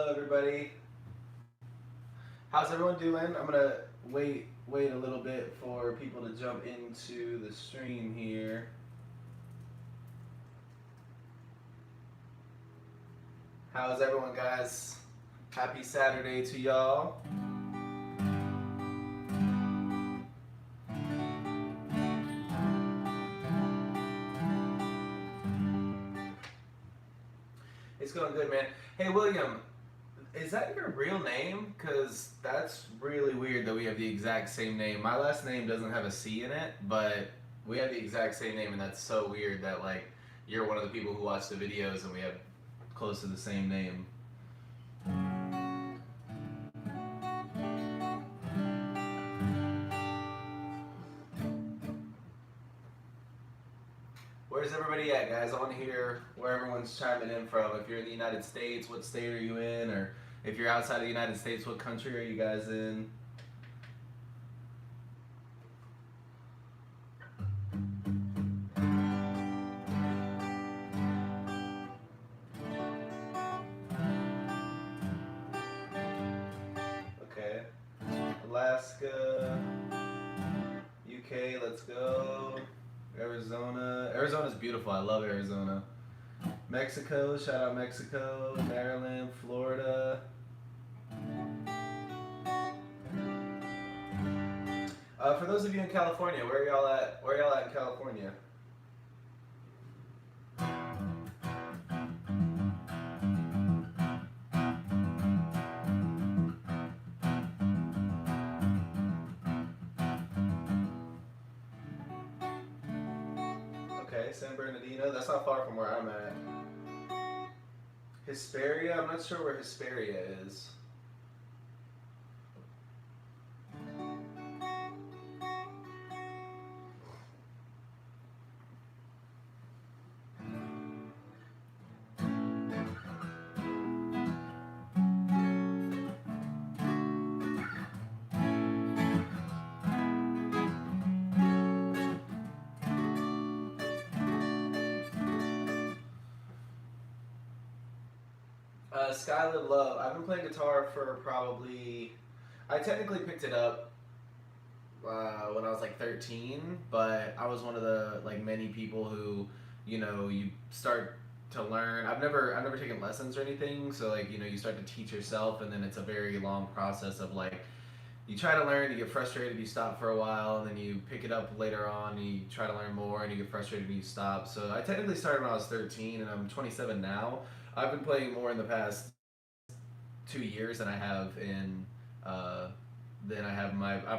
Hello, everybody. How's everyone doing? I'm gonna wait a little bit for people to jump into the stream here. How's everyone, guys? Happy Saturday to y'all. It's going good, man. Hey, William, is that your real name? Because that's really weird that we have the exact same name. My last name doesn't have a C in it, but we have the exact same name, and that's so weird that, like, you're one of the people who watch the videos and we have close to the same name. Where's everybody at, guys? I want to hear where everyone's chiming in from. If you're in the United States, what state are you in? Or if you're outside of the United States, what country are you guys in? Okay. Alaska, UK, let's go. Arizona. Arizona's beautiful. I love Arizona. Mexico, shout out Mexico. Maryland, Florida. For those of you in California, where are y'all at? Where are y'all at in California? Okay, San Bernardino. That's not far from where I'm at. Hesperia. I'm not sure where Hesperia is. Skylit Love. I've been playing guitar for probably. I technically picked it up when I was like 13, but I was one of the like many people who, you start to learn. I've never taken lessons or anything, so like you start to teach yourself, and then it's a very long process of like you try to learn, you get frustrated, you stop for a while, and then you pick it up later on, and you try to learn more, and you get frustrated and you stop. So I technically started when I was 13, and I'm 27 now. I've been playing more in the past 2 years than I have in I've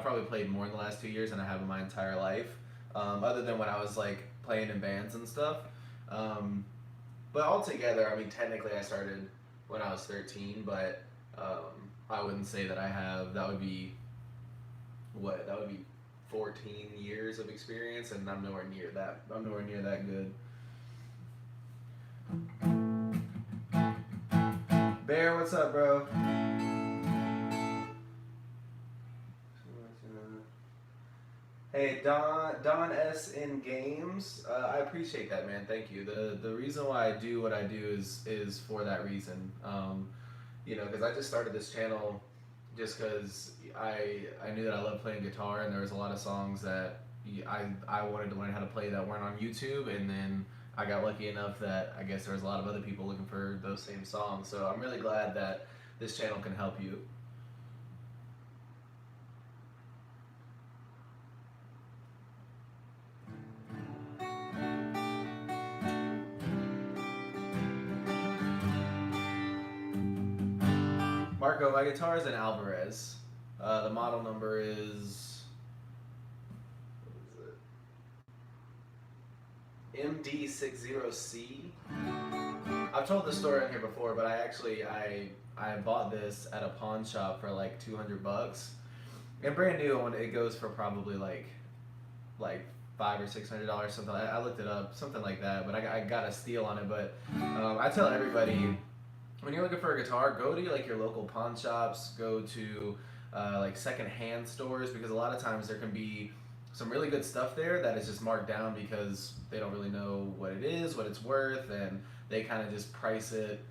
probably played more in the last 2 years than I have in my entire life, other than when I was like playing in bands and stuff. But altogether, I mean, technically I started when I was 13, but I wouldn't say that I have. That would be 14 years of experience, and I'm nowhere near that. I'm nowhere near that good. Bear, what's up, bro? Hey, Don S in Games. I appreciate that, man. Thank you. The reason why I do what I do is for that reason. Because I just started this channel just because I knew that I loved playing guitar, and there was a lot of songs that I wanted to learn how to play that weren't on YouTube, and then I got lucky enough that I guess there was a lot of other people looking for those same songs. So I'm really glad that this channel can help you. Marco, my guitar is an Alvarez. The model number is, what is it? MD60C. I've told this story on here before, but I bought this at a pawn shop for like $200, and brand new. It goes for probably like $500 or $600 something. I looked it up, something like that. But I got a steal on it. But I tell everybody, when you're looking for a guitar, go to like your local pawn shops, go to like second-hand stores, because a lot of times there can be some really good stuff there that is just marked down because they don't really know what it is, what it's worth, and they kind of just price it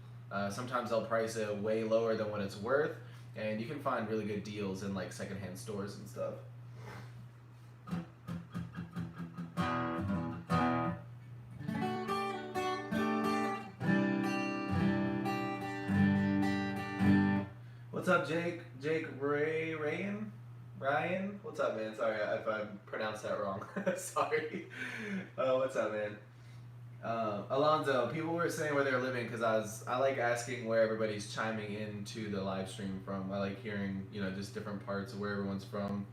Sometimes they'll price it way lower than what it's worth, and you can find really good deals in like secondhand stores and stuff. What's up, Jake? Ryan? What's up, man? Sorry if I pronounced that wrong. Sorry. What's up, man? Alonzo, people were saying where they're living because I like asking where everybody's chiming into the live stream from. I like hearing, you know, just different parts of where everyone's from.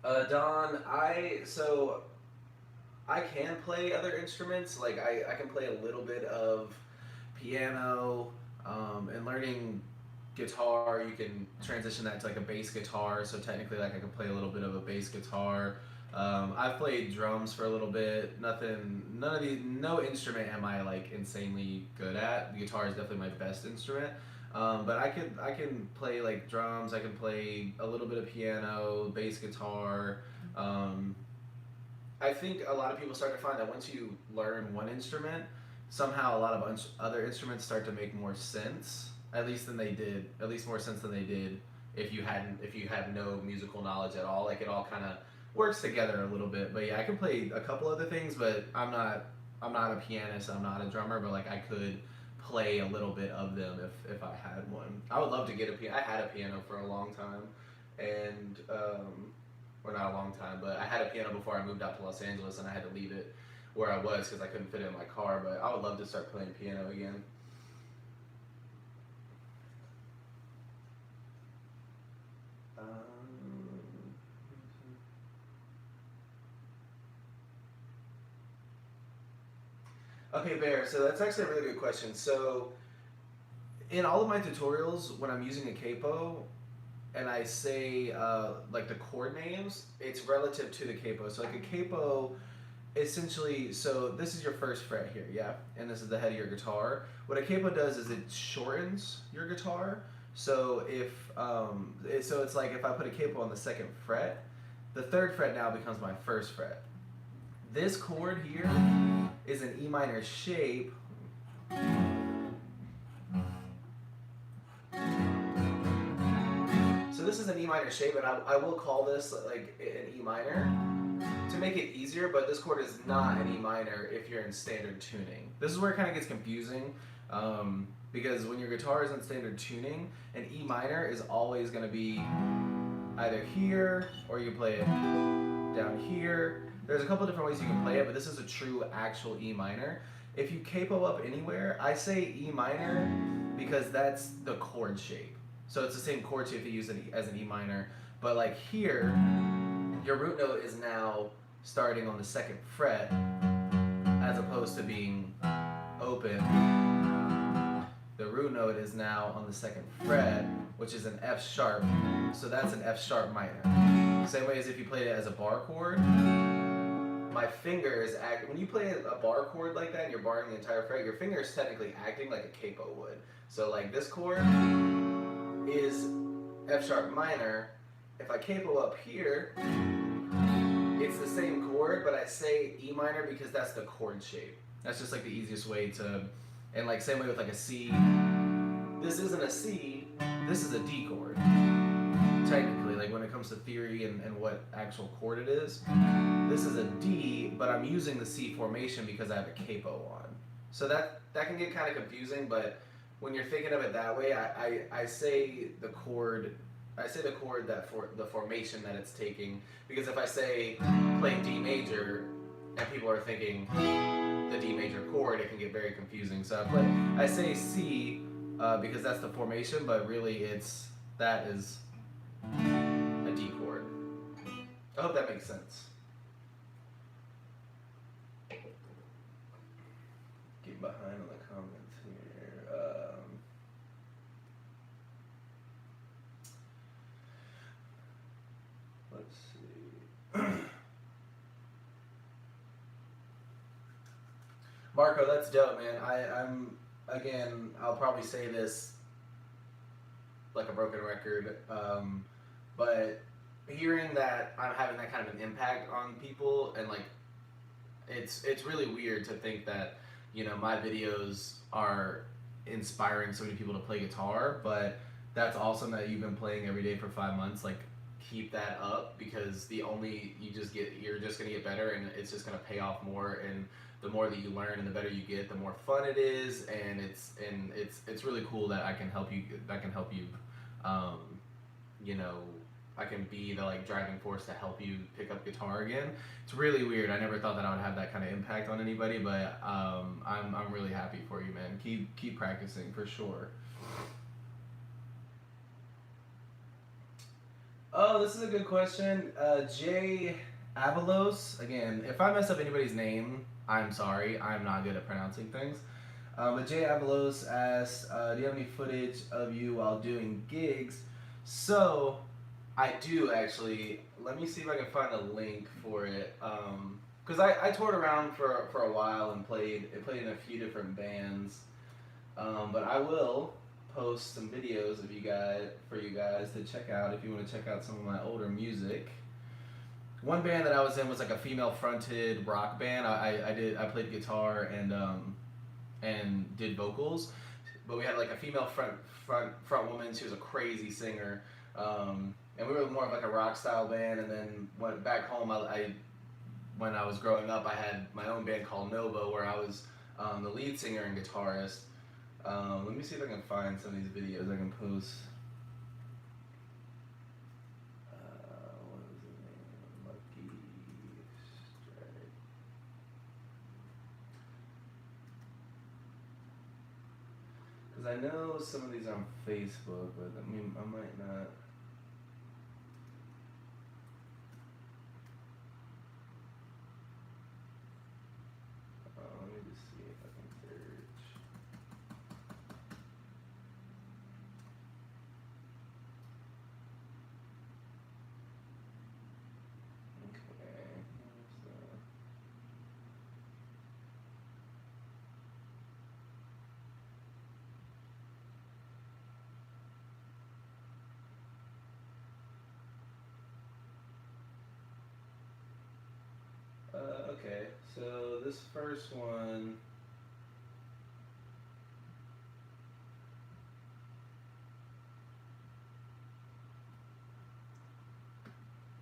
Don, I can play other instruments. Like I can play a little bit of piano, and learning guitar. You can transition that to like a bass guitar. So technically, like I can play a little bit of a bass guitar. I've played drums for a little bit. No instrument am I like insanely good at. The guitar is definitely my best instrument. But I can play like drums. I can play a little bit of piano, bass guitar. I think a lot of people start to find that once you learn one instrument, somehow a lot of other instruments start to make more sense. At least more sense than they did if you had no musical knowledge at all. Like it all kind of works together a little bit. But yeah, I can play a couple other things, but I'm not a pianist. I'm not a drummer, but like I could play a little bit of them if I had one. I would love to get a piano. I had a piano for a long time, and or not a long time, but I had a piano before I moved out to Los Angeles, and I had to leave it where I was because I couldn't fit it in my car. But I would love to start playing piano again. Okay, Bear, so that's actually a really good question. So, in all of my tutorials, when I'm using a capo, and I say like the chord names, it's relative to the capo. So like a capo, essentially, so this is your first fret here, yeah? And this is the head of your guitar. What a capo does is it shortens your guitar. So so it's like if I put a capo on the second fret, the third fret now becomes my first fret. This chord here is an E minor shape. So this is an E minor shape, and I will call this like an E minor to make it easier, but this chord is not an E minor if you're in standard tuning. This is where it kind of gets confusing, because when your guitar is in standard tuning, an E minor is always going to be either here, or you play it down here. There's a couple different ways you can play it, but this is a true actual E minor. If you capo up anywhere, I say E minor because that's the chord shape. So it's the same chord shape you use as an E minor, but like here, your root note is now starting on the second fret as opposed to being open. The root note is now on the second fret, which is an F sharp, so that's an F sharp minor. Same way as if you played it as a bar chord. My finger is acting, when you play a bar chord like that and you're barring the entire fret, your finger is technically acting like a capo would. So like this chord is F sharp minor. If I capo up here, it's the same chord, but I say E minor because that's the chord shape. That's just like the easiest way to, and like same way with like a C. This isn't a C, this is a D chord. Technically, like when it comes to theory and what actual chord it is, this is a D, but I'm using the C formation because I have a capo on. So that can get kind of confusing, but when you're thinking of it that way, I say the chord that for the formation that it's taking, because if I say play D major and people are thinking the D major chord, it can get very confusing. So I say C because that's the formation, but really that is a D chord. I hope that makes sense. Get behind on the comments here. Let's see. Marco, that's dope, man. I'm again, I'll probably say this like a broken record, but hearing that I'm having that kind of an impact on people, and like it's really weird to think that you know, my videos are inspiring so many people to play guitar, but that's awesome that you've been playing every day for 5 months. Like, keep that up, because you're just gonna get better, and it's just gonna pay off more. And the more that you learn and the better you get, the more fun it is, and it's really cool that I can help you. Um, you know, I can be the like driving force to help you pick up guitar again. It's really weird. I never thought that I would have that kind of impact on anybody, but I'm really happy for you, man. Keep practicing for sure. Oh, this is a good question. Jay Avalos. Again, if I mess up anybody's name, I'm sorry. I'm not good at pronouncing things. But Jay Avalos asked, "Do you have any footage of you while doing gigs?" So, I do actually. Let me see if I can find a link for it. Because I toured around for a while and played in a few different bands. But I will post some videos of you guys to check out if you want to check out some of my older music. One band that I was in was like a female fronted rock band. I played guitar and did vocals, but we had like a female front woman. She was a crazy singer, and we were more of like a rock style band. And then went back home. When I was growing up, I had my own band called Nova, where I was the lead singer and guitarist. Let me see if I can find some of these videos I can post. What was his name? Lucky Strike. Because I know some of these are on Facebook, but I mean, I might not. Let me just see if I can search. Okay, so this first one.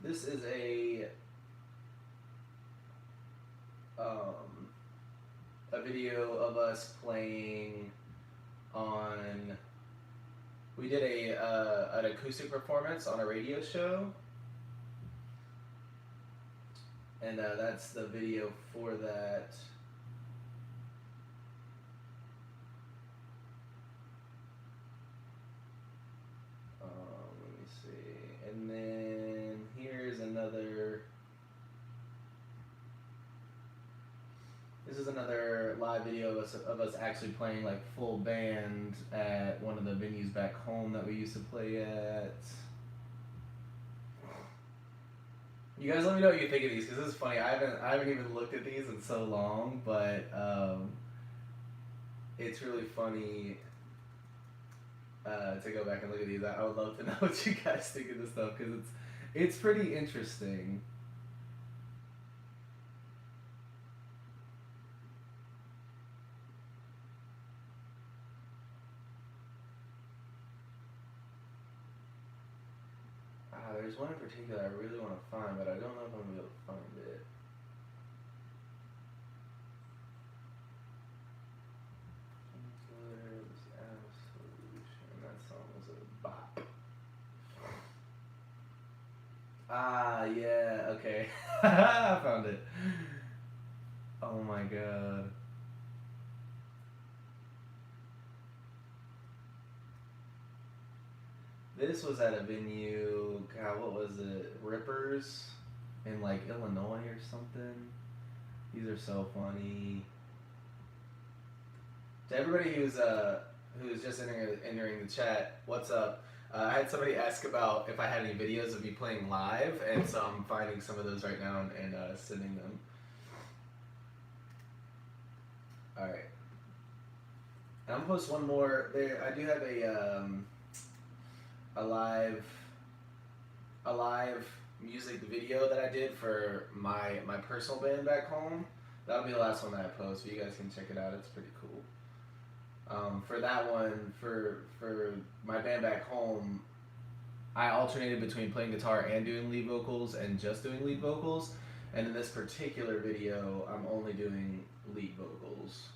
This is a video of us playing on. We did an acoustic performance on a radio show, and that's the video for that. Let me see, and then here's another. This is another live video of us actually playing like full band at one of the venues back home that we used to play at. You guys let me know what you think of these, because this is funny. I haven't even looked at these in so long, but it's really funny to go back and look at these. I would love to know what you guys think of this stuff, because it's pretty interesting. There's one in particular I really want to find, but I don't know if I'm going to be able to find it. That song was a bop. Ah, yeah, okay. I found it. Oh my god. This was at a venue, God, what was it? Rippers in like Illinois or something. These are so funny. To everybody who's just entering the chat, what's up? I had somebody ask about if I had any videos of me playing live, and so I'm finding some of those right now and sending them. All right. And I'm gonna post one more. There, I do have a live music video that I did for my personal band back home That'll be the last one that I post, so you guys can check it out. It's pretty cool. For that one, for my band back home, I alternated between playing guitar and doing lead vocals and just doing lead vocals. And in this particular video, I'm only doing lead vocals.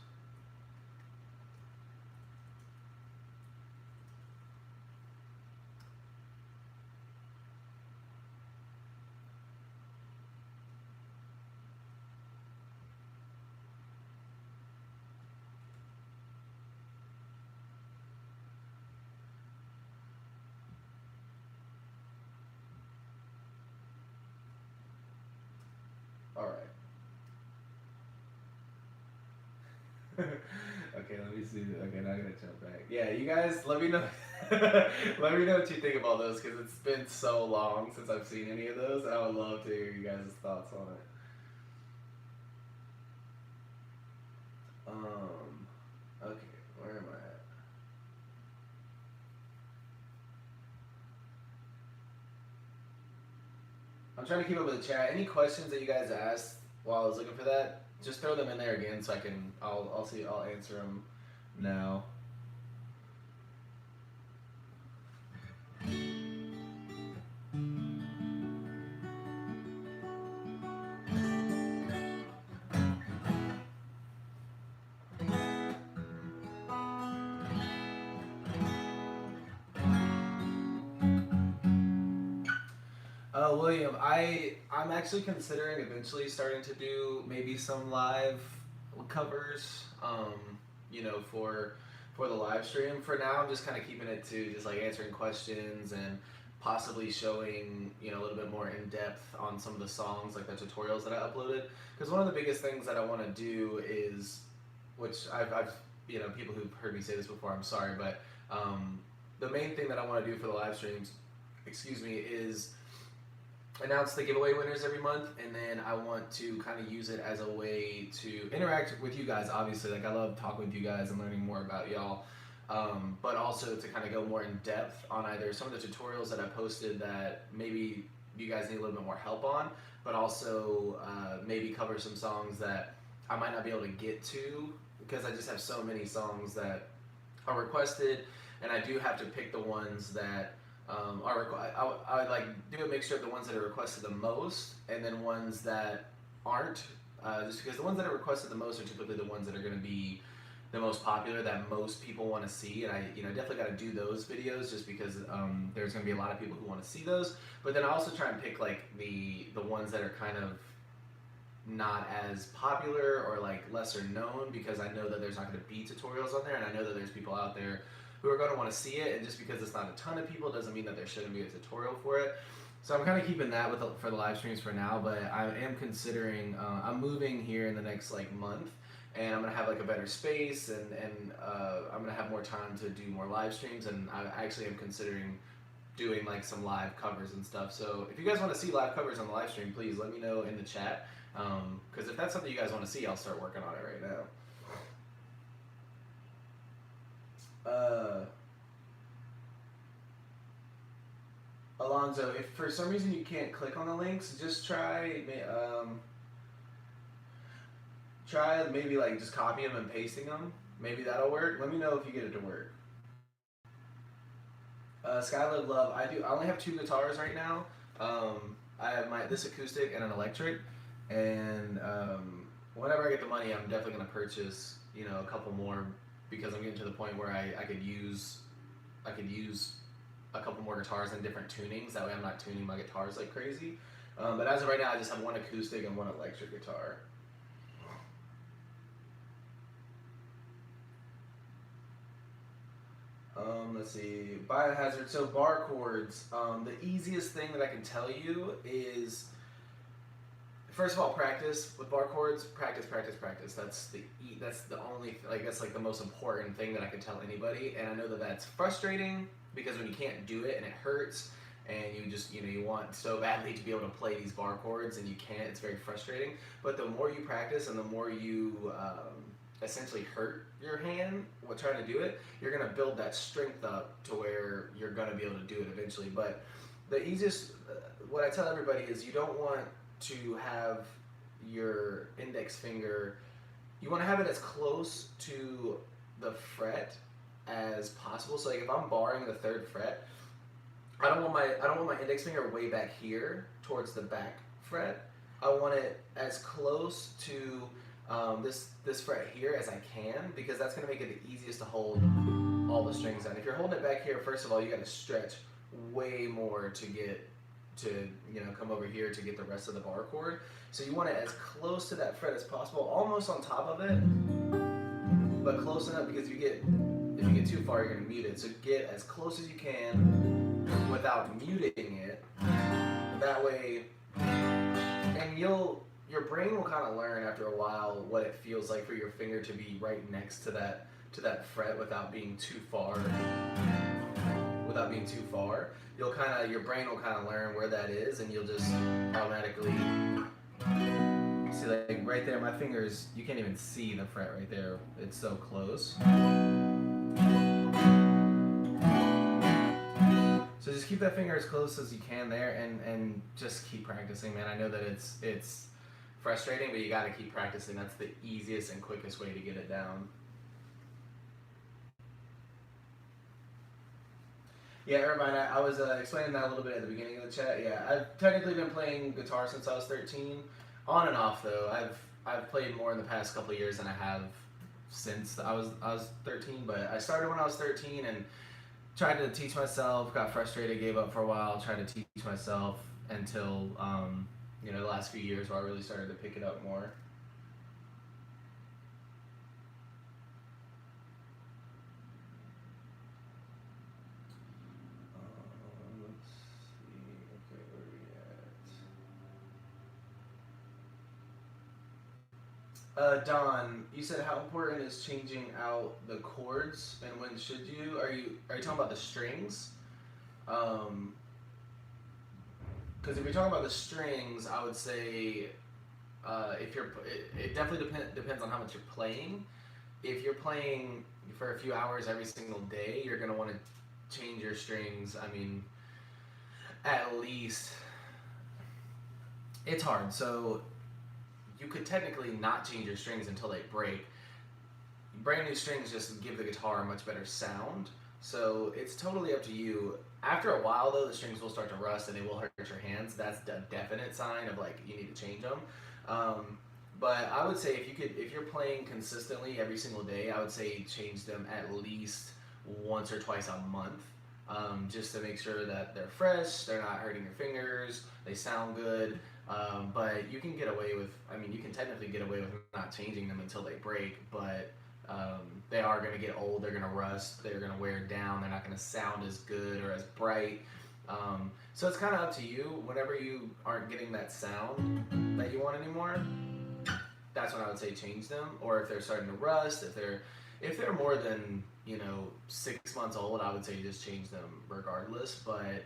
Alright. Okay, let me see. Okay, now I gotta jump back. Yeah, you guys, let me know. Let me know what you think about those, because it's been so long since I've seen any of those, and I would love to hear you guys' thoughts on it. Okay, where am I at? I'm trying to keep up with the chat. Any questions that you guys asked while I was looking for that, just throw them in there again so I'll answer them now. William, I'm actually considering eventually starting to do maybe some live covers, you know, for the live stream. For now, I'm just kind of keeping it to just like answering questions and possibly showing, you know, a little bit more in depth on some of the songs, like the tutorials that I uploaded. Because one of the biggest things that I want to do is, which I've you know, people who've heard me say this before, I'm sorry, but the main thing that I want to do for the live streams, excuse me, is announce the giveaway winners every month, and then I want to kind of use it as a way to interact with you guys. Obviously, like, I love talking with you guys and learning more about y'all, but also to kind of go more in depth on either some of the tutorials that I posted that maybe you guys need a little bit more help on, but also maybe cover some songs that I might not be able to get to because I just have so many songs that are requested, and I do have to pick the ones that I would like do a mixture of the ones that are requested the most and then ones that aren't, just because the ones that are requested the most are typically the ones that are going to be the most popular, that most people want to see, and I definitely got to do those videos just because there's going to be a lot of people who want to see those. But then I also try and pick like the ones that are kind of not as popular or like lesser known, because I know that there's not going to be tutorials on there, and I know that there's people out there who are going to want to see it, and just because it's not a ton of people doesn't mean that there shouldn't be a tutorial for it. So I'm kind of keeping that for the live streams for now, but I am considering, I'm moving here in the next like month, and I'm going to have like a better space, and I'm going to have more time to do more live streams, and I actually am considering doing like some live covers and stuff. So if you guys want to see live covers on the live stream, please let me know in the chat, because if that's something you guys want to see, I'll start working on it right now. Alonzo, if for some reason you can't click on the links, just try maybe like just copying them and pasting them. Maybe that'll work. Let me know if you get it to work. Skylive Love, I only have 2 guitars right now. I have this acoustic and an electric, and whenever I get the money, I'm definitely gonna purchase, you know, a couple more, because I'm getting to the point where I could use a couple more guitars in different tunings. That way I'm not tuning my guitars like crazy. But as of right now, I just have 1 acoustic and 1 electric guitar. Let's see, Biohazard. So bar chords, the easiest thing that I can tell you is, first of all, practice with bar chords. Practice. That's the only, like, that's like the most important thing that I can tell anybody. And I know that that's frustrating, because when you can't do it and it hurts, and you just, you want so badly to be able to play these bar chords and you can't, it's very frustrating. But the more you practice and the more you essentially hurt your hand while trying to do it, you're going to build that strength up to where you're going to be able to do it eventually. But the easiest, what I tell everybody is, you don't want to have your index finger, you want to have it as close to the fret as possible. So like if I'm barring the 3rd fret, I don't want my index finger way back here towards the back fret. I want it as close to this fret here as I can, because that's going to make it the easiest to hold all the strings down. If you're holding it back here, first of all, you got to stretch way more to get to, you know, come over here to get the rest of the bar chord. So you want it as close to that fret as possible, almost on top of it, but close enough, because if you get too far, you're going to mute it. So get as close as you can without muting it. That way, and your brain will kind of learn after a while what it feels like for your finger to be right next to that fret without being too far. Your brain will kind of learn where that is, and you'll just automatically see, like right there, my fingers, you can't even see the fret right there. It's so close. So just keep that finger as close as you can there, and just keep practicing, man. I know that it's frustrating, but you got to keep practicing. That's the easiest and quickest way to get it down. Yeah, everybody, I was explaining that a little bit at the beginning of the chat. Yeah, I've technically been playing guitar since I was 13, on and off though. I've played more in the past couple of years than I have since I was 13. But I started when I was 13 and tried to teach myself. Got frustrated, gave up for a while. Tried to teach myself until you know, the last few years where I really started to pick it up more. Don, you said how important is changing out the chords, and when should you? Are you talking about the strings? Because if you're talking about the strings, I would say it definitely depends on how much you're playing. If you're playing for a few hours every single day, you're gonna want to change your strings. I mean, at least it's hard. So you could technically not change your strings until they break. Brand new strings just give the guitar a much better sound. So it's totally up to you. After a while though, the strings will start to rust and they will hurt your hands. That's a definite sign of like you need to change them. But I would say if you're playing consistently every single day, I would say change them at least once or twice a month. Just to make sure that they're fresh, they're not hurting your fingers, they sound good. But you can get away with, I mean, you can technically get away with not changing them until they break, but they are going to get old, they're going to rust, they're going to wear down, they're not going to sound as good or as bright. So it's kind of up to you. Whenever you aren't getting that sound that you want anymore, that's when I would say change them. Or if they're starting to rust, if they're more than, 6 months old, I would say just change them regardless. But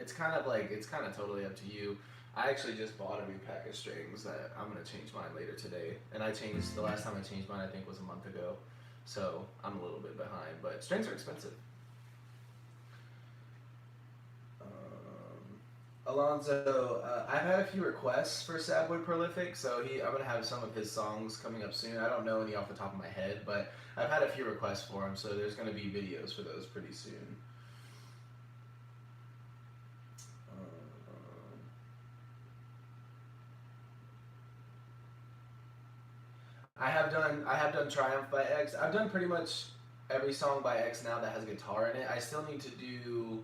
it's kind of totally up to you. I actually just bought a new pack of strings that I'm going to change mine later today. And the last time I changed mine I think was a month ago. So I'm a little bit behind, but strings are expensive. Alonzo, I've had a few requests for Sad Boy Prolific, so I'm going to have some of his songs coming up soon. I don't know any off the top of my head, but I've had a few requests for him, so there's going to be videos for those pretty soon. I have done Triumph by X. I've done pretty much every song by X now that has a guitar in it. I still need to do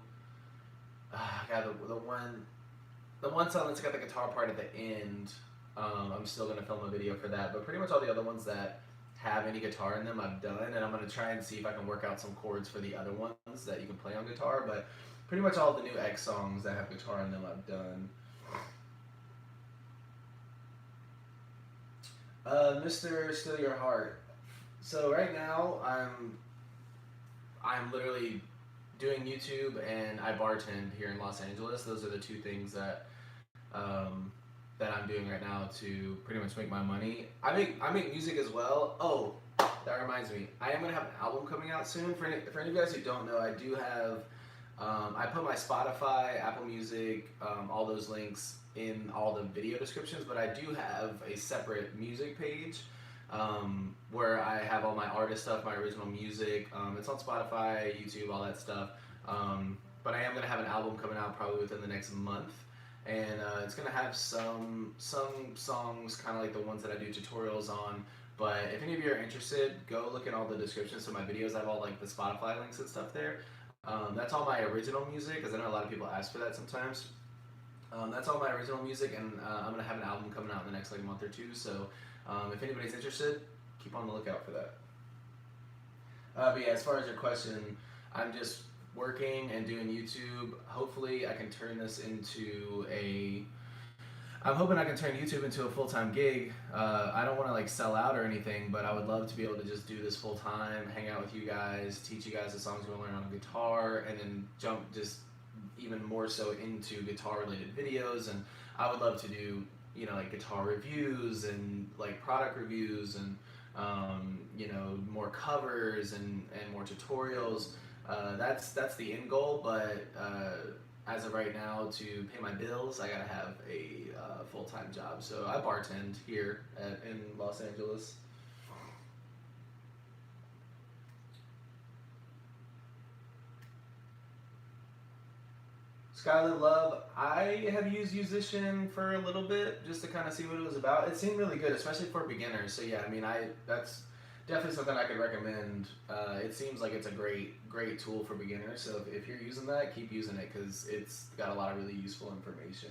the one song that's got the guitar part at the end. I'm still gonna film a video for that, but pretty much all the other ones that have any guitar in them I've done, and I'm gonna try and see if I can work out some chords for the other ones that you can play on guitar. But pretty much all the new X songs that have guitar in them I've done. Mr. Still Your Heart. So right now I'm literally doing YouTube and I bartend here in Los Angeles. Those are the two things that I'm doing right now to pretty much make my money. I make music as well. Oh, that reminds me. I am gonna have an album coming out soon. For any of you guys who don't know, I do have I put my Spotify, Apple Music, all those links in all the video descriptions, but I do have a separate music page where I have all my artist stuff, my original music. It's on Spotify, YouTube, all that stuff. But I am going to have an album coming out probably within the next month. And it's going to have some songs, kind of like the ones that I do tutorials on. But if any of you are interested, go look at all the descriptions of my videos. I have all like the Spotify links and stuff there. That's all my original music, because I know a lot of people ask for that sometimes. That's all my original music, and I'm going to have an album coming out in the next like month or two. So if anybody's interested, keep on the lookout for that. But yeah, as far as your question, I'm just working and doing YouTube. Hopefully I can turn this into I'm hoping I can turn YouTube into a full-time gig. I don't want to like sell out or anything, but I would love to be able to just do this full-time, hang out with you guys, teach you guys the songs we're learning on guitar, and then jump just even more so into guitar-related videos. And I would love to do, you know, like guitar reviews and like product reviews and you know, more covers and more tutorials. That's the end goal, but as of right now, to pay my bills, I gotta have a full-time job. So I bartend here in Los Angeles. Skylit Love, I have used Musician for a little bit just to kind of see what it was about. It seemed really good, especially for beginners. So yeah, I mean, that's definitely something I could recommend. It seems like it's a great tool for beginners. So if you're using that, keep using it, because it's got a lot of really useful information.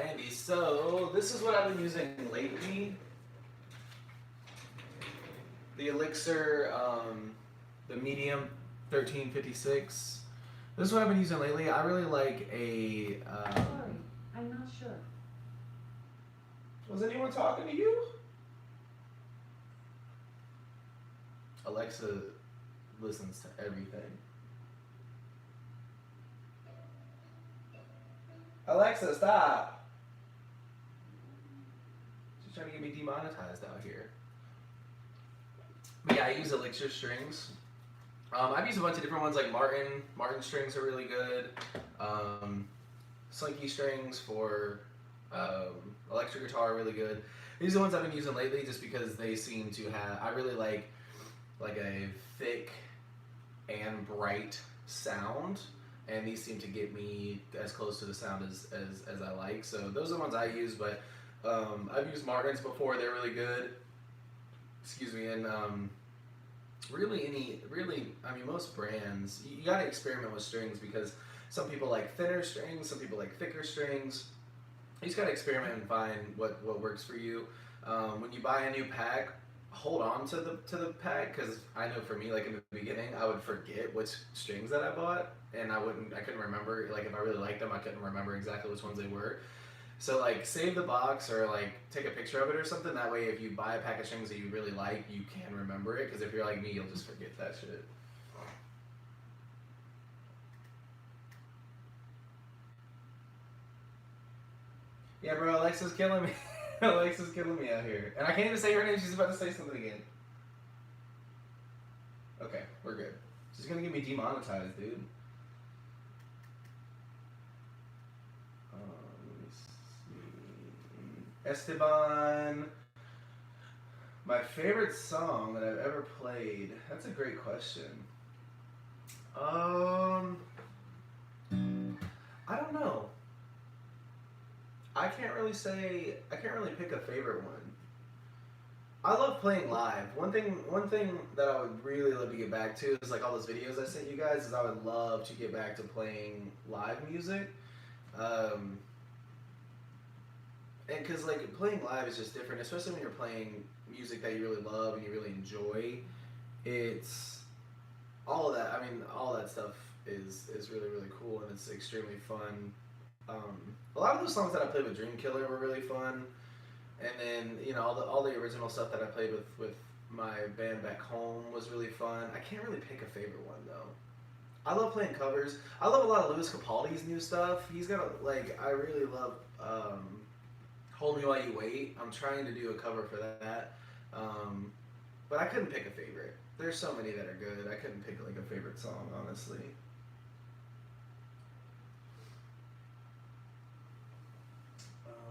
Andy, so this is what I've been using lately. The Elixir, the medium 1356. This is what I've been using lately. I really like a... Sorry, I'm not sure. Was anyone talking to you? Alexa listens to everything. Alexa, stop! She's trying to get me demonetized out here. But yeah, I use Elixir strings. I've used a bunch of different ones, like Martin. Martin strings are really good. Slinky strings for electric guitar are really good. These are the ones I've been using lately just because they seem to have... I really like a thick and bright sound. And these seem to get me as close to the sound as I like. So those are the ones I use, but I've used Martins before. They're really good. Excuse me. And I mean, most brands, you gotta experiment with strings, because some people like thinner strings, some people like thicker strings. You just gotta experiment and find what works for you. When you buy a new pack, hold on to the pack, because I know for me, like in the beginning, I would forget which strings that I bought, and I couldn't remember. Like if I really liked them, I couldn't remember exactly which ones they were. So like save the box, or like take a picture of it or something. That way, if you buy a pack of strings that you really like, you can remember it. Because if you're like me, you'll just forget that shit. Yeah, bro, Alexa's killing me. Alexa's killing me out here. And I can't even say her name, she's about to say something again. Okay, we're good. She's gonna get me demonetized, dude. Let me see. Esteban. My favorite song that I've ever played. That's a great question. I don't know. I can't really pick a favorite one. I love playing live. One thing that I would really love to get back to is like all those videos I sent you guys, is I would love to get back to playing live music. And because like playing live is just different, especially when you're playing music that you really love and you really enjoy. It's all of that. I mean, all that stuff is really, really cool, and it's extremely fun. A lot of those songs that I played with Dream Killer were really fun, and then you know all the original stuff that I played with my band back home was really fun. I can't really pick a favorite one though. I love playing covers. I love a lot of Louis Capaldi's new stuff. He's got a, like, I really love Hold Me While You Wait. I'm trying to do a cover for that. But I couldn't pick a favorite. There's so many that are good. I couldn't pick like a favorite song, honestly.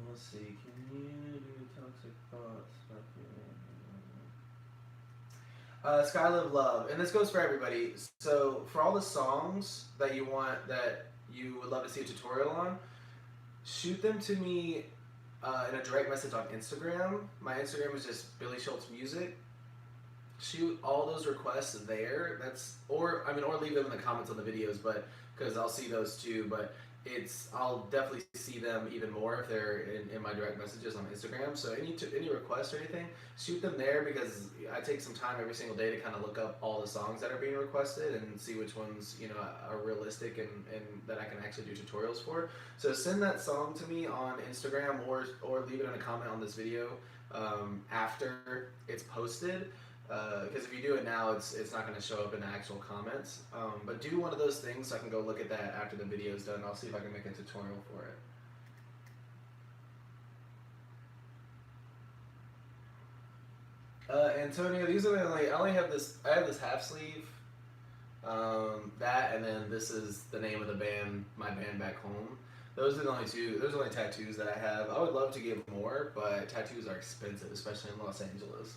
Let's see. Community toxic thoughts. Sky Live Love, and this goes for everybody. So for all the songs that you want, that you would love to see a tutorial on, shoot them to me in a direct message on Instagram. My Instagram is just billyshultzmusic. Shoot all those requests there. Or leave them in the comments on the videos, but because I'll see those too. But I'll definitely see them even more if they're in my direct messages on Instagram. So any requests or anything, shoot them there, because I take some time every single day to kind of look up all the songs that are being requested and see which ones are realistic and that I can actually do tutorials for. So send that song to me on Instagram or leave it in a comment on this video after it's posted. Because if you do it now, it's not going to show up in the actual comments. But do one of those things so I can go look at that after the video's done. I'll see if I can make a tutorial for it. Antonio, these are I only have this. I have this half sleeve. That, and then this is the name of the band, my band back home. Those are the only two. Those are the only tattoos that I have. I would love to get more, but tattoos are expensive, especially in Los Angeles.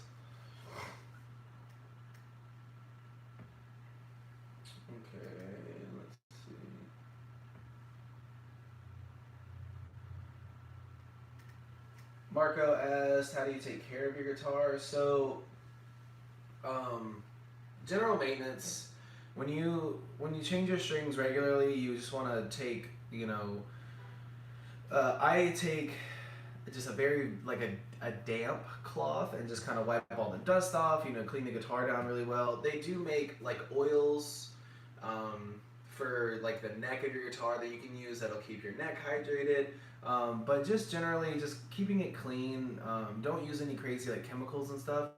Marco asked, how do you take care of your guitar? So, general maintenance, when you change your strings regularly, you just want to take, I take just a very, a damp cloth and just kind of wipe all the dust off, clean the guitar down really well. They do make, oils, for the neck of your guitar that you can use that'll keep your neck hydrated. But just generally, just keeping it clean. Don't use any crazy chemicals and stuff.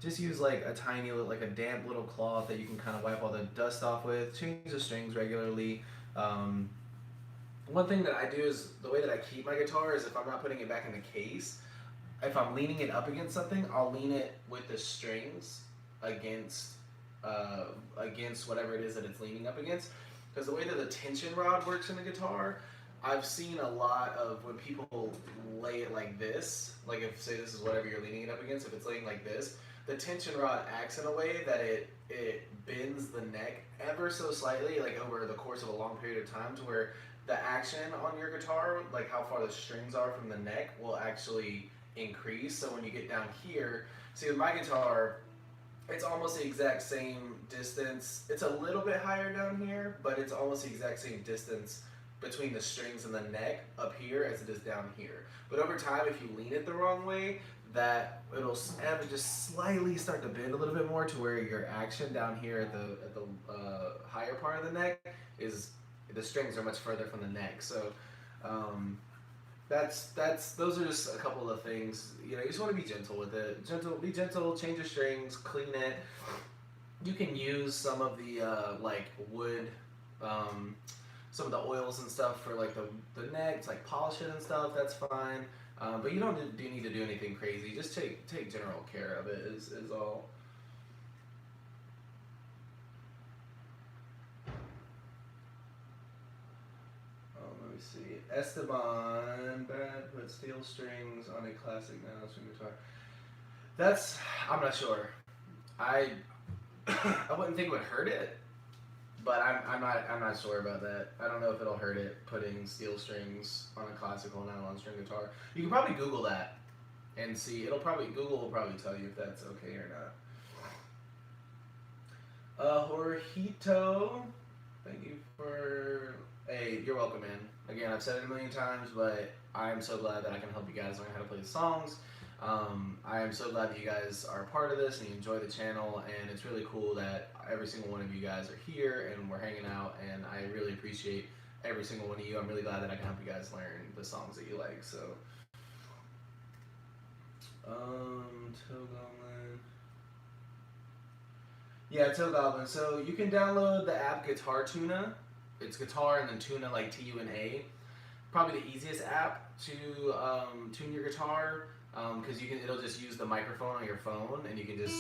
Just use a tiny, a damp little cloth that you can kind of wipe all the dust off with. Change the strings regularly. One thing that I do is, the way that I keep my guitar is, if I'm not putting it back in the case, if I'm leaning it up against something, I'll lean it with the strings against whatever it is that it's leaning up against. Because the way that the tension rod works in the guitar, I've seen a lot of when people lay it like this, if, say, this is whatever you're leaning it up against, if it's laying like this, the tension rod acts in a way that it bends the neck ever so slightly, over the course of a long period of time, to where the action on your guitar, how far the strings are from the neck, will actually increase. So when you get down here, see, with my guitar, it's almost the exact same distance. It's a little bit higher down here, but it's almost the exact same distance between the strings and the neck up here as it is down here. But over time, if you lean it the wrong way, that it'll just slightly start to bend a little bit more, to where your action down here at the higher part of the neck is, the strings are much further from the neck. So those are just a couple of things. You just want to be gentle with it. Be gentle. Change your strings. Clean it. You can use some of the wood, some of the oils and stuff for the neck, polish it and stuff. That's fine. But you don't need to do anything crazy. Just take general care of it. Is all. Let me see. Esteban, bad, put steel strings on a classic string guitar. I'm not sure. I wouldn't think it would hurt it, but I'm not sure about that. I don't know if it'll hurt it, putting steel strings on a classical nylon string guitar. You can probably Google that and see. Google will probably tell you if that's okay or not. Jorgito, thank you for. Hey, you're welcome, man. Again, I've said it a million times, but I'm so glad that I can help you guys learn how to play the songs. I am so glad that you guys are a part of this and you enjoy the channel, and it's really cool that every single one of you guys are here and we're hanging out, and I really appreciate every single one of you. I'm really glad that I can help you guys learn the songs that you like. So, Togoman. Yeah, Toe Goblin. So you can download the app Guitar Tuna. It's guitar and then tuna like Tuna. Probably the easiest app to tune your guitar because it'll just use the microphone on your phone and you can just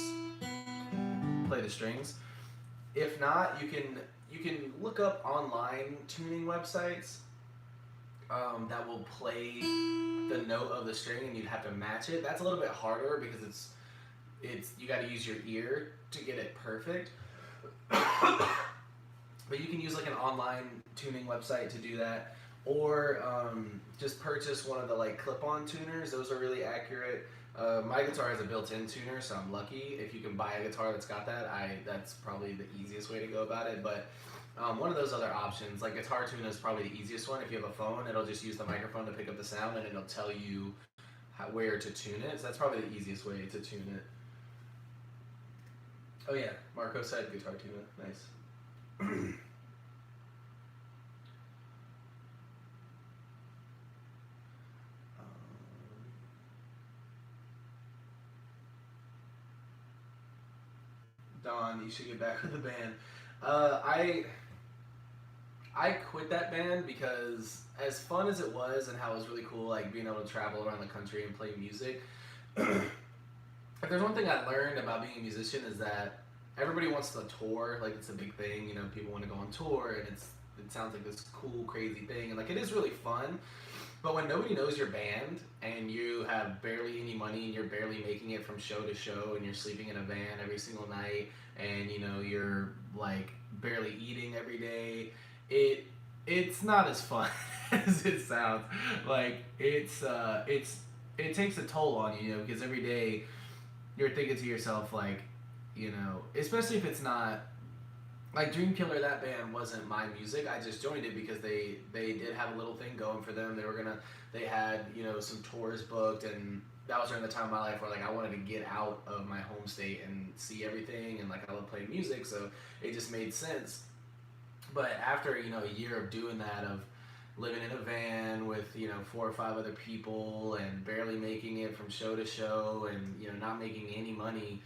play the strings. If not, you can look up online tuning websites that will play the note of the string and you'd have to match it. That's a little bit harder because it's you got to use your ear to get it perfect. But you can use like an online tuning website to do that, or just purchase one of the like clip-on tuners. Those are really accurate. My guitar has a built-in tuner, so I'm lucky. If you can buy a guitar that's got that, that's probably the easiest way to go about it. But one of those other options, like Guitar Tuna, is probably the easiest one. If you have a phone, it'll just use the microphone to pick up the sound, and it'll tell you where to tune it. So that's probably the easiest way to tune it. Oh yeah, Marco said Guitar Tuna. Nice. Don, you should get back with the band. I quit that band because as fun as it was and how it was really cool, like being able to travel around the country and play music. If there's one thing I learned about being a musician is that everybody wants to tour, like it's a big thing, you know, people want to go on tour and it sounds like this cool, crazy thing, and like it is really fun, but when nobody knows your band and you have barely any money and you're barely making it from show to show and you're sleeping in a van every single night and you know, you're like barely eating every day, it's not as fun as it sounds. Like it takes a toll on you, you know, because every day you're thinking to yourself, like, you know, especially if it's not like Dreamkiller, that band wasn't my music. I just joined it because they did have a little thing going for them. They had, you know, some tours booked, and that was during the time of my life where like I wanted to get out of my home state and see everything, and like I love playing music, so it just made sense. But after, you know, a year of doing that, of living in a van with, you know, 4 or 5 other people and barely making it from show to show and, you know, not making any money,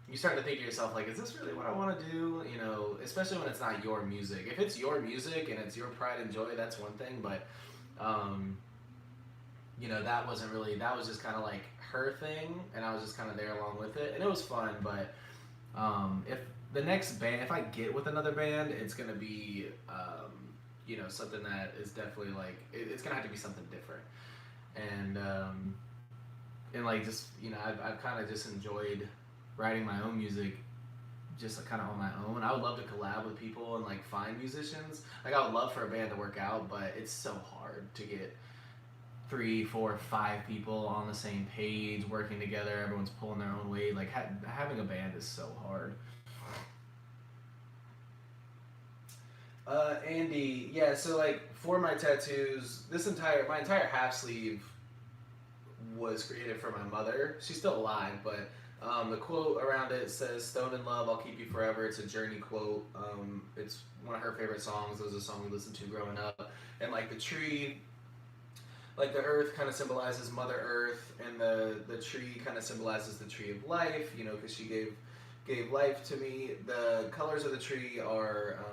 you start to think to yourself, like, is this really what I want to do? You know, especially when it's not your music. If it's your music and it's your pride and joy, that's one thing, but, you know, that was just kind of like her thing, and I was just kind of there along with it, and it was fun, but if the next band, if I get with another band, it's going to be, you know, something that is definitely like, it's going to have to be something different. And like, just, you know, I've kind of just enjoyed writing my own music just kind of on my own. I would love to collab with people and like find musicians. Like I would love for a band to work out, but it's so hard to get 3, 4, 5 people on the same page working together. Everyone's pulling their own weight. Like having a band is so hard. Andy, yeah, so like for my tattoos, my entire half sleeve was created for my mother. She's still alive, but the quote around it says, "Stone in love, I'll keep you forever." It's a Journey quote. It's one of her favorite songs. It was a song we listened to growing up. And like the tree, like the earth kind of symbolizes Mother Earth, and the tree kind of symbolizes the tree of life, you know, because she gave life to me. The colors of the tree are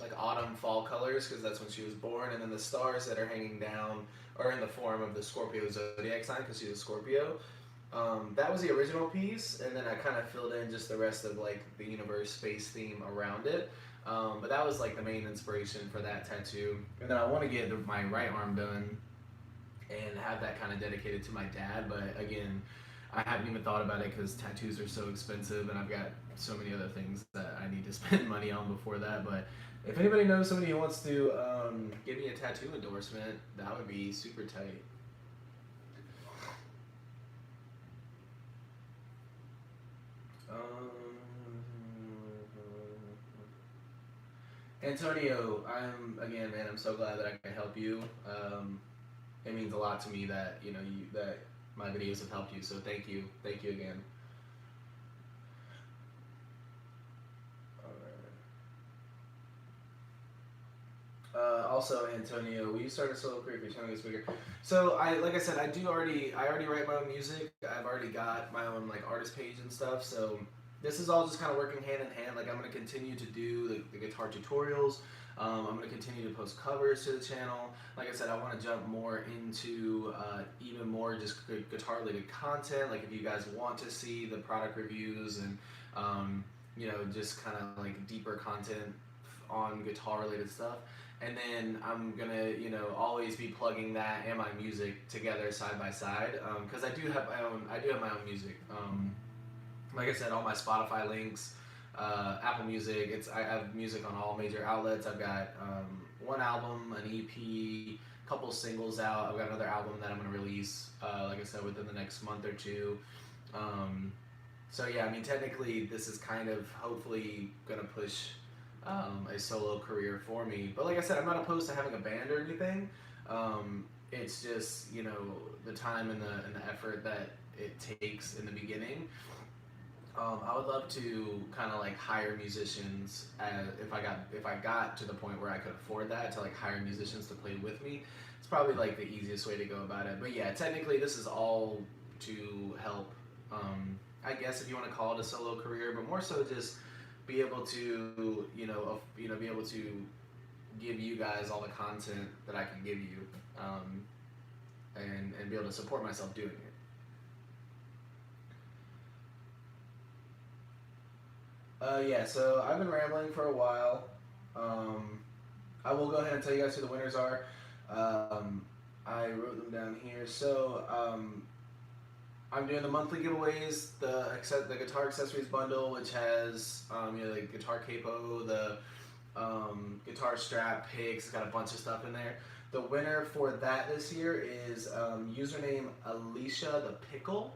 like autumn, fall colors, because that's when she was born, and then the stars that are hanging down are in the form of the Scorpio zodiac sign, because she's a Scorpio. That was the original piece, and then I kind of filled in just the rest of like the universe space theme around it. But that was like the main inspiration for that tattoo. And then I want to get my right arm done and have that kind of dedicated to my dad, but again, I haven't even thought about it because tattoos are so expensive, and I've got so many other things that I need to spend money on before that. But if anybody knows somebody who wants to give me a tattoo endorsement, that would be super tight. Antonio, I'm so glad that I can help you. It means a lot to me that, you know, that my videos have helped you, so thank you again. Also, Antonio, will you start a solo career if you're telling a speaker? So like I said, I already write my own music. I've already got my own like artist page and stuff. So this is all just kind of working hand in hand. Like I'm going to continue to do the guitar tutorials. I'm going to continue to post covers to the channel. Like I said, I want to jump more into even more just guitar related content. Like if you guys want to see the product reviews and you know, just kind of like deeper content on guitar related stuff. And then I'm gonna, you know, always be plugging that and my music together side by side, because I do have my own music. Like I said, all my Spotify links, Apple Music. I have music on all major outlets. I've got one album, an EP, couple singles out. I've got another album that I'm gonna release, like I said, within the next month or two. So yeah, I mean, technically, this is kind of hopefully gonna push a solo career for me. But like I said, I'm not opposed to having a band or anything. It's just, you know, the time and the effort that it takes in the beginning. I would love to kind of like hire musicians if I got to the point where I could afford that, to like hire musicians to play with me. It's probably like the easiest way to go about it. But yeah, technically this is all to help, I guess if you want to call it a solo career, but more so just be able to, be able to give you guys all the content that I can give you, and be able to support myself doing it. Yeah, so I've been rambling for a while. I will go ahead and tell you guys who the winners are. I wrote them down here. So I'm doing the monthly giveaways, the guitar accessories bundle, which has the guitar capo, the guitar strap, picks. It's got a bunch of stuff in there. The winner for that this year is username Alisha the Pickle.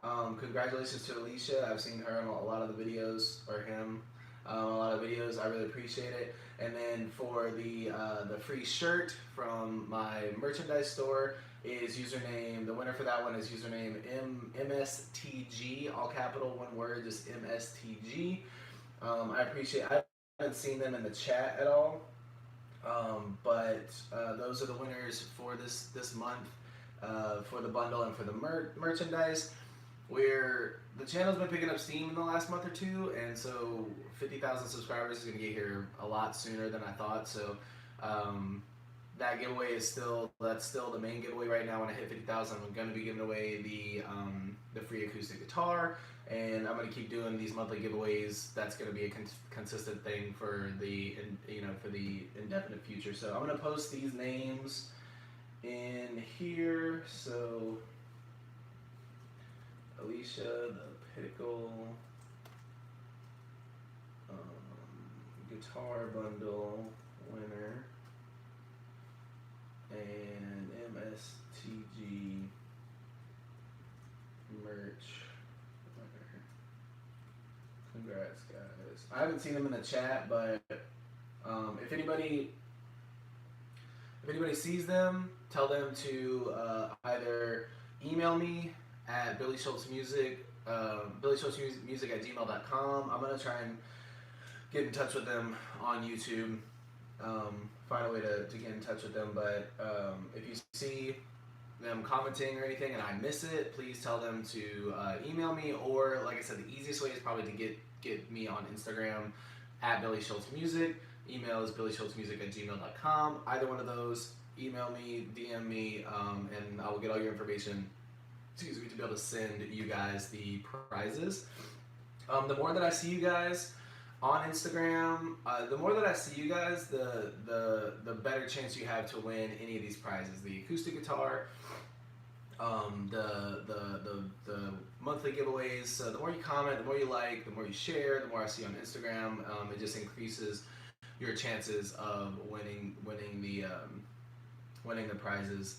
Congratulations to Alisha. I've seen her in a lot of the videos, or him, a lot of videos. I really appreciate it. And then for the free shirt from my merchandise store is the winner for that one is username MSTG, all capital, one word, just MSTG. I haven't seen them in the chat at all, but those are the winners for this month, for the bundle and for the merchandise. Where the channel's been picking up steam in the last month or two, and so 50,000 subscribers is going to get here a lot sooner than I thought. So that giveaway is still the main giveaway right now. When I hit 50,000, I'm going to be giving away the free acoustic guitar, and I'm going to keep doing these monthly giveaways. That's going to be a consistent thing for the indefinite future. So I'm going to post these names in here. So Alisha the Pickle, guitar bundle winner, and MSTG merch winner. Congrats, guys. I haven't seen them in the chat, but if anybody sees them, tell them to either email me at billyshultzmusic, billyshultzmusic@gmail.com. I'm gonna try and get in touch with them on YouTube, find a way to get in touch with them. But if you see them commenting or anything and I miss it, please tell them to email me, or like I said, the easiest way is probably to get me on Instagram at billyshultzmusic. Email is billyshultzmusic@gmail.com. Either one of those, email me, DM me, and I will get all your information, to be able to send you guys the prizes. The more that I see you guys on Instagram, the better chance you have to win any of these prizes. The acoustic guitar, the monthly giveaways. So the more you comment, the more you like, the more you share, the more I see on Instagram, it just increases your chances of winning the prizes.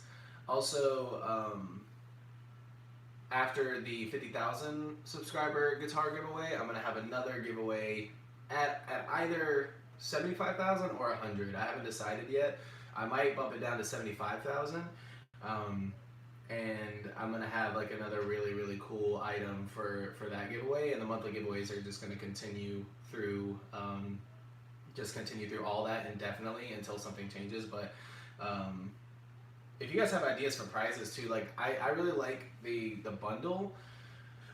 Also, after the 50,000 subscriber guitar giveaway, I'm gonna have another giveaway at either 75,000 or 100. I haven't decided yet. I might bump it down to 75,000, and I'm gonna have like another really, really cool item for that giveaway. And the monthly giveaways are just gonna continue through all that indefinitely until something changes. But if you guys have ideas for prizes too, like I really like the bundle,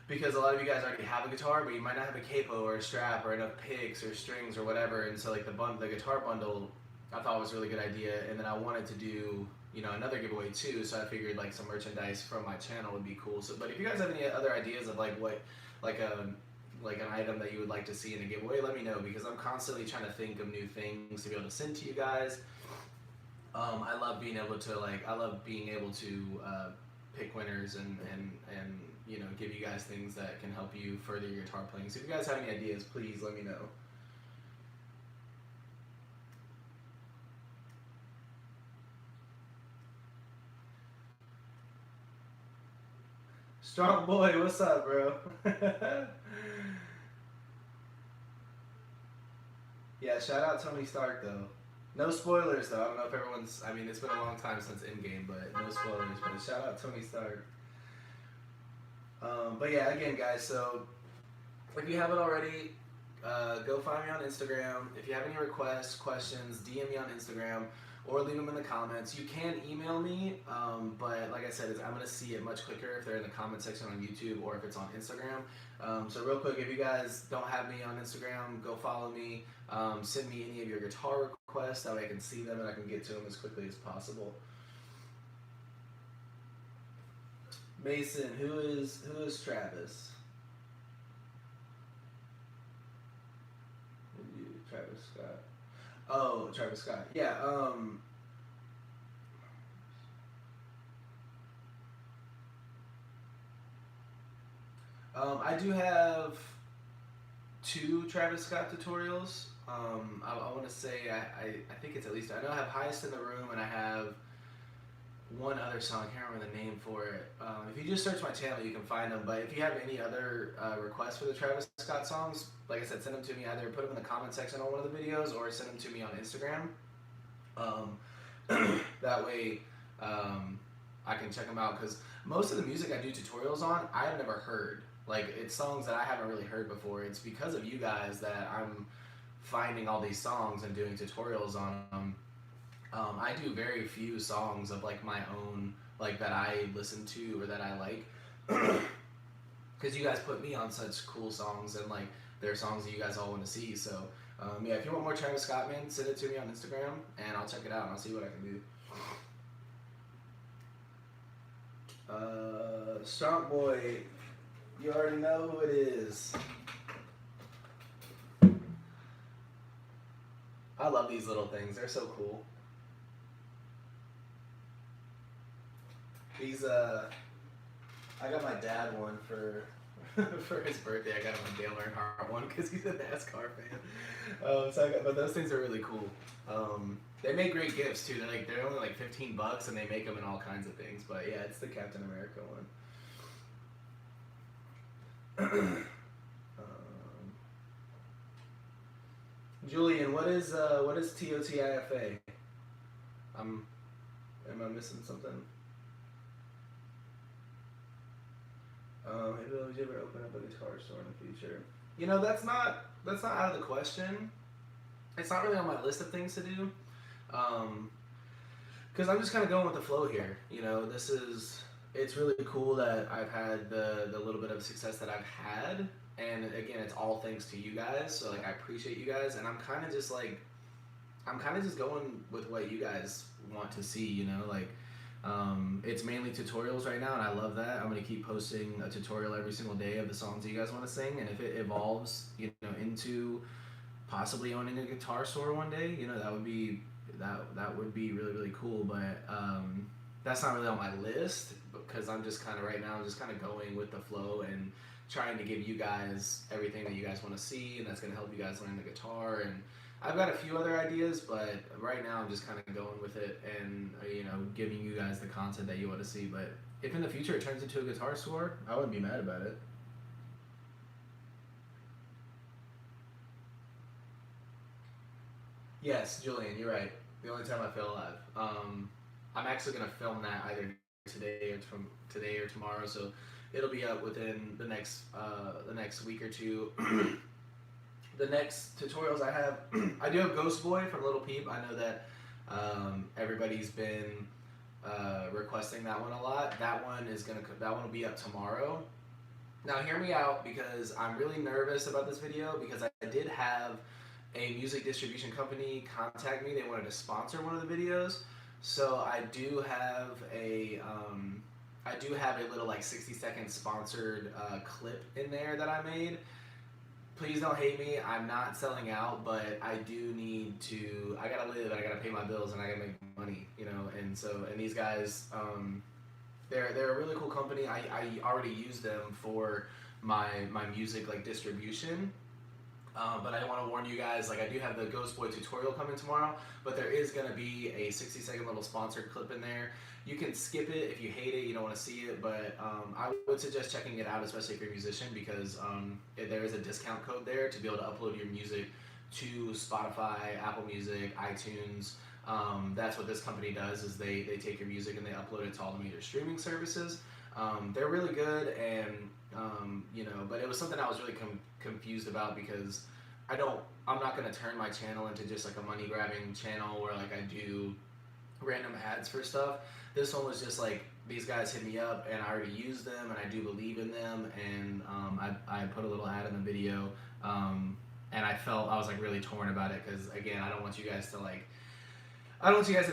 because a lot of you guys already have a guitar, but you might not have a capo or a strap or enough picks or strings or whatever. And so like the guitar bundle, I thought was a really good idea. And then I wanted to do, you know, another giveaway too. So I figured like some merchandise from my channel would be cool. So, but if you guys have any other ideas of like what, like an item that you would like to see in a giveaway, let me know, because I'm constantly trying to think of new things to be able to send to you guys. I love being able to pick winners and you know, give you guys things that can help you further your guitar playing. So if you guys have any ideas, please let me know. Strong boy, what's up, bro? Yeah, shout out Tony Stark though. No spoilers though. I don't know if everyone's. I mean, it's been a long time since Endgame, but no spoilers. But shout out Tony Stark. But yeah, again, guys. So if you haven't already, go find me on Instagram. If you have any requests, questions, DM me on Instagram or leave them in the comments. You can email me, but like I said, I'm gonna see it much quicker if they're in the comment section on YouTube or if it's on Instagram. So real quick, if you guys don't have me on Instagram, go follow me. Send me any of your guitar requests, that way I can see them and I can get to them as quickly as possible. Mason, who is Travis? Travis Scott. Oh, Travis Scott. Yeah. I do have 2 Travis Scott tutorials. I want to say I think it's at least, I know I have Highest in the Room and I have one other song. I can't remember the name for it. If you just search my channel, you can find them. But if you have any other requests for the Travis Scott songs, like I said, send them to me. Either put them in the comment section on one of the videos or send them to me on Instagram. That way I can check them out, because most of the music I do tutorials on, I've never heard. Like, it's songs that I haven't really heard before. It's because of you guys that I'm finding all these songs and doing tutorials on them. I do very few songs of like my own, like that I listen to or that I like, because you guys put me on such cool songs, and like they're songs that you guys all want to see. So yeah, if you want more Travis Scott, man, send it to me on Instagram and I'll check it out and I'll see what I can do. Strong boy, you already know who it is. I love these little things, they're so cool. These I got my dad one for for his birthday. I got him a Dale Earnhardt one because he's a NASCAR fan. But those things are really cool. They make great gifts too. They're only like $15 and they make them in all kinds of things. But yeah, it's the Captain America one. Julian, what is TOTIFA? Am I missing something? Maybe would you ever open up a guitar store in the future? You know, that's not out of the question. It's not really on my list of things to do, because I'm just kind of going with the flow here. You know, it's really cool that I've had the little bit of success that I've had, and again, it's all thanks to you guys. So like, I appreciate you guys, and I'm kind of just going with what you guys want to see. You know, like. It's mainly tutorials right now, and I love that. I'm going to keep posting a tutorial every single day of the songs that you guys want to sing, and if it evolves, you know, into possibly owning a guitar store one day, you know, that would be really, really cool. But that's not really on my list, because I'm just kind of going with the flow and trying to give you guys everything that you guys want to see, and that's going to help you guys learn the guitar. And I've got a few other ideas, but right now I'm just kind of going with it and, you know, giving you guys the content that you want to see. But if in the future it turns into a guitar store, I wouldn't be mad about it. Yes, Julian, you're right. The only time I feel alive. I'm actually going to film that either today or tomorrow, so it'll be up within the next week or two. The next tutorials I have, I do have Ghost Boy from Little Peep. I know that everybody's been requesting that one a lot. That one will be up tomorrow. Now hear me out because I'm really nervous about this video because I did have a music distribution company contact me. They wanted to sponsor one of the videos. So I do have a little like 60-second sponsored clip in there that I made. Please don't hate me. I'm not selling out, but I do need to. I gotta live, and I gotta pay my bills, and I gotta make money, you know. And these guys, they're a really cool company. I already use them for my music like distribution. But I want to warn you guys, like I do have the Ghost Boy tutorial coming tomorrow, but there is going to be a 60-second little sponsored clip in there. You can skip it if you hate it, you don't want to see it, but I would suggest checking it out, especially if you're a musician, because there is a discount code there to be able to upload your music to Spotify, Apple Music, iTunes. That's what this company does, is they take your music and they upload it to all the major streaming services. They're really good, and you know, but it was something I was really confused about because I'm not going to turn my channel into just like a money grabbing channel where like I do random ads for stuff. This one was just like, these guys hit me up and I already use them and I do believe in them, and I put a little ad in the video, and I was like really torn about it because again, I don't want you guys to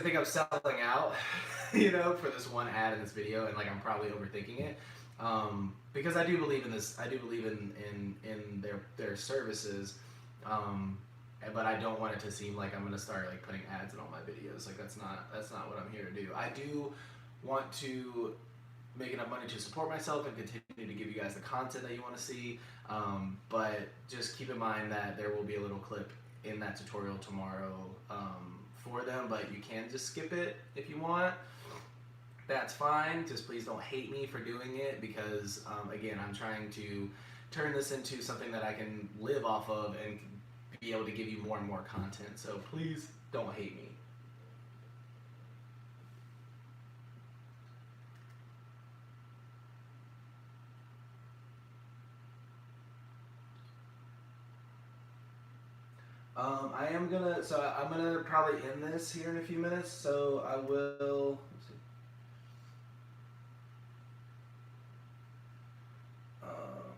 think I'm selling out, you know, for this one ad in this video, and like I'm probably overthinking it, because I do believe in this. I do believe in their services, but I don't want it to seem like I'm gonna start like putting ads in all my videos. Like that's not what I'm here to do. I do want to make enough money to support myself and continue to give you guys the content that you want to see, but just keep in mind that there will be a little clip in that tutorial tomorrow for them, but you can just skip it if you want. That's fine. Just please don't hate me for doing it because again, I'm trying to turn this into something that I can live off of and be able to give you more and more content. So please don't hate me. I'm gonna probably end this here in a few minutes. So I will.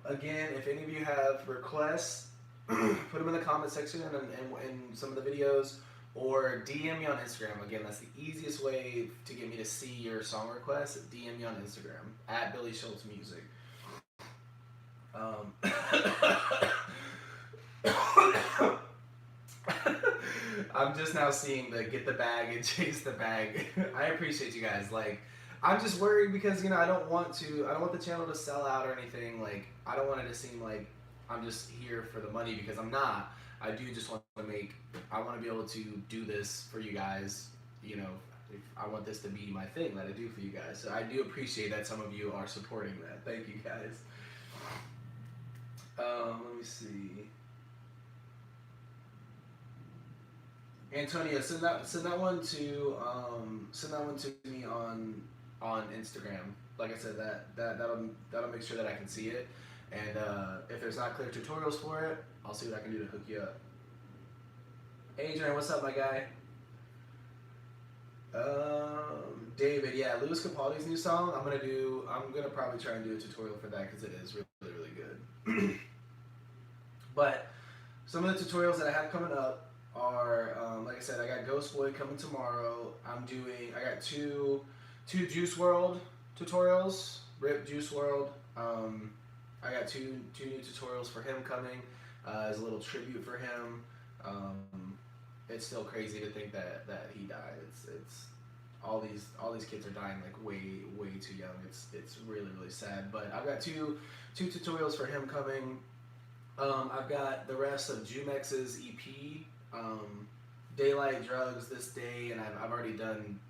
Again, if any of you have requests, put them in the comment section and some of the videos, or DM me on Instagram. Again, that's the easiest way to get me to see your song requests. DM me on Instagram at billyshultzmusic. I'm just now seeing the get the bag and chase the bag. I appreciate you guys. Like, I'm just worried because, you know, I don't want the channel to sell out or anything. Like, I don't want it to seem like I'm just here for the money, because I'm not. I do just want to I want to be able to do this for you guys. You know, I want this to be my thing that I do for you guys. So I do appreciate that some of you are supporting that. Thank you guys. Let me see. Antonio, send that one to me on Instagram. Like I said, that'll make sure that I can see it. And if there's not clear tutorials for it, I'll see what I can do to hook you up. Adrian, what's up, my guy? David, yeah, Louis Capaldi's new song. I'm gonna probably try and do a tutorial for that because it is really, really good. But some of the tutorials that I have coming up are, like I said, I got Ghost Boy coming tomorrow. I got two Juice WRLD tutorials. Rip Juice WRLD. I got two new tutorials for him coming as a little tribute for him. It's still crazy to think that he died. It's all these kids are dying like way too young. It's really, really sad. But I've got two tutorials for him coming. I've got the rest of Jumex's EP, Daylight, Drugs, This Day, and I've already done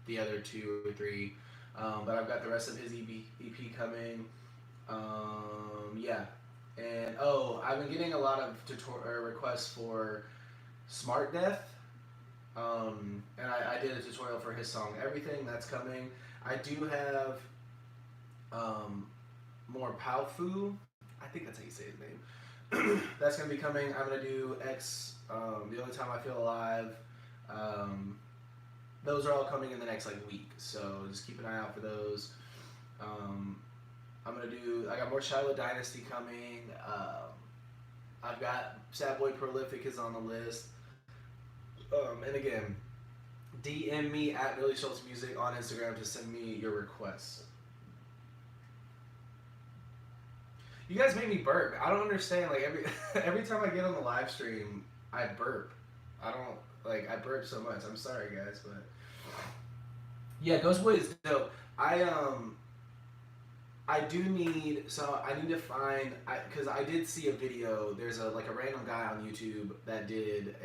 the other 2 or 3. But I've got the rest of his EP coming. Yeah. And I've been getting a lot of requests for Smart Death. And I did a tutorial for his song Everything. That's coming. I do have more Palfu. I think that's how you say his name. That's gonna be coming. I'm gonna do X, The Only Time I Feel Alive. Those are all coming in the next like week, so just keep an eye out for those. I got more Shiloh Dynasty coming. I've got Sad Boy Prolific is on the list. And again, DM me at billyshultzmusic on Instagram to send me your requests. You guys make me burp. I don't understand. Like every time I get on the live stream, I burp. I burp so much. I'm sorry, guys, but yeah, Ghost Boy is dope. I do need, so I need to find, because I did see a video. There's a random guy on YouTube that did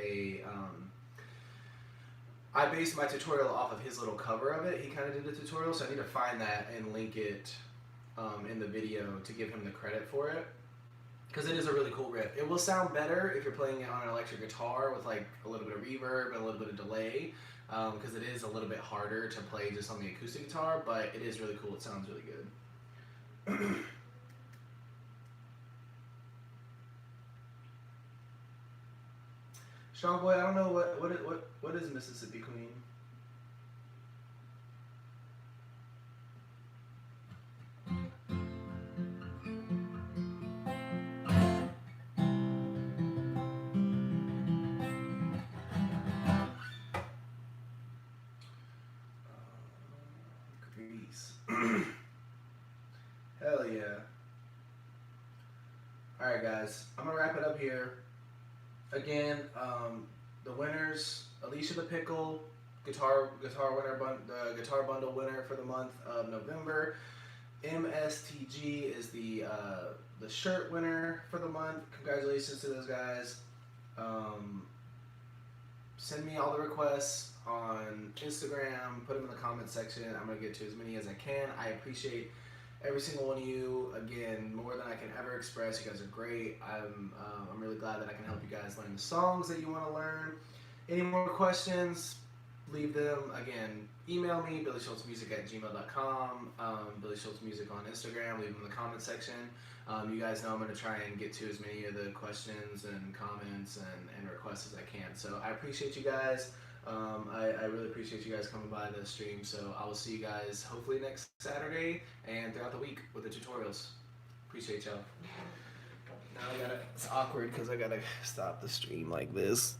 I based my tutorial off of his little cover of it. He kind of did a tutorial, so I need to find that and link it in the video to give him the credit for it, because it is a really cool riff. It will sound better if you're playing it on an electric guitar with like a little bit of reverb and a little bit of delay, because it is a little bit harder to play just on the acoustic guitar, but it is really cool. It sounds really good. Sean Boy, I don't know what is Mississippi Queen. Grease. Hell yeah. Alright guys, I'm gonna wrap it up here. Again, the winners, Alisha the Pickle, guitar bundle winner for the month of November. MSTG is the shirt winner for the month. Congratulations to those guys. Send me all the requests on Instagram, put them in the comment section. I'm gonna get to as many as I can. I appreciate every single one of you, again, more than I can ever express. You guys are great. I'm really glad that I can help you guys learn the songs that you want to learn. Any more questions, leave them. Again, email me, billyshultzmusic@gmail.com, billyshultzmusic on Instagram. Leave them in the comment section. You guys know I'm going to try and get to as many of the questions and comments and requests as I can. So I appreciate you guys. I really appreciate you guys coming by the stream, so I will see you guys hopefully next Saturday and throughout the week with the tutorials. Appreciate y'all. Now it's awkward because I gotta stop the stream like this.